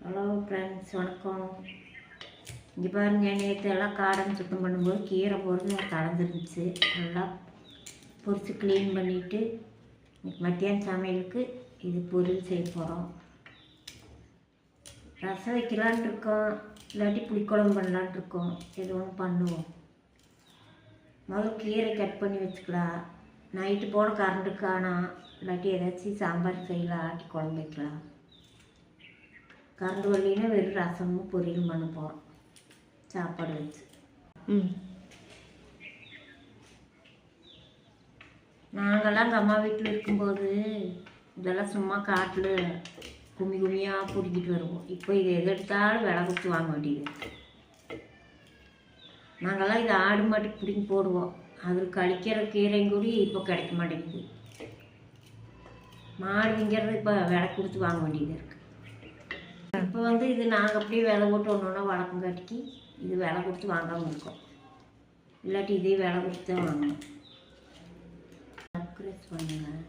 Hello friends, வணக்கம். இங்கே பாருங்கள், நேற்று எல்லாம் காடன் சுத்தம் பண்ணும்போது கீரை பொருள் கலந்துருந்துச்சு. நல்லா பொரித்து க்ளீன் பண்ணிவிட்டு மத்தியானம் சமையலுக்கு இது பொரியல் செய்ய போகிறோம். ரசம் வைக்கலான் இருக்கோம், இல்லாட்டி புளிக்குழம்பு பண்ணலான் இருக்கோம். எது ஒன்று பண்ணுவோம். முதல்ல கீரை கட் பண்ணி வச்சுக்கலாம். நைட்டு போன கரண்ட்டு காணோம், இல்லாட்டி ஏதாச்சும் சாம்பார் செய்யலாம், ஆட்டி குழம்பு வைக்கலாம். கரண்டு வரலின்னா வெறும் ரசமும் பொரியலும் பண்ண போகிறோம், சாப்பாடு வச்சு. நாங்கள்லாம் எங்கள் அம்மா வீட்டில் இருக்கும்போது இதெல்லாம் சும்மா காட்டில் கும்மி கும்மியாக பிடிக்கிட்டு வருவோம். இப்போ இது எது எடுத்தாலும் விலை கொடுத்து வாங்க வேண்டியது. நாங்கள்லாம் இது ஆடு மாட்டுக்கு பிடிங்கி போடுவோம். அது கழிக்கிற கீரையும் கூடி இப்போ கிடைக்க மாட்டேங்குது. மாடு விங்கிறது இப்போ விலை கொடுத்து வாங்க வேண்டியது இருக்குது. இப்போ இது நாங்கள் அப்படியே விலை போட்டு ஒன்று ஒன்றா வழக்கம் காட்டிக்கு இது விலை கொடுத்து வாங்காமல் இருக்கோம். இல்லாட்டி இதே விலை கொடுத்து தான் வாங்கணும். சப்ஸ்கிரைப் பண்ணுங்கள்,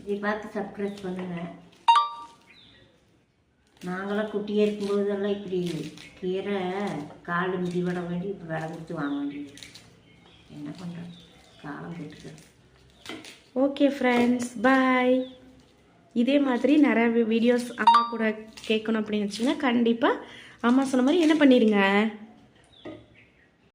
இதை பார்த்து சப்ஸ்கிரைப் பண்ணுங்கள். நாங்களாம் குட்டியாக இருக்கும்போதெல்லாம் இப்படி கீரை கால் மிதி விட வேண்டி இப்போ விலை கொடுத்து வாங்க வேண்டியது. என்ன பண்ணுறோம், காலம் போட்டுக்கிறோம். ஓகே ஃப்ரெண்ட்ஸ், பாய். இதே மாதிரி நிறைய வீடியோஸ் அம்மா கூட கேட்கணும் அப்படின்னு வச்சிங்கன்னா கண்டிப்பாக அம்மா சொன்ன மாதிரி என்ன பண்ணிடுங்க.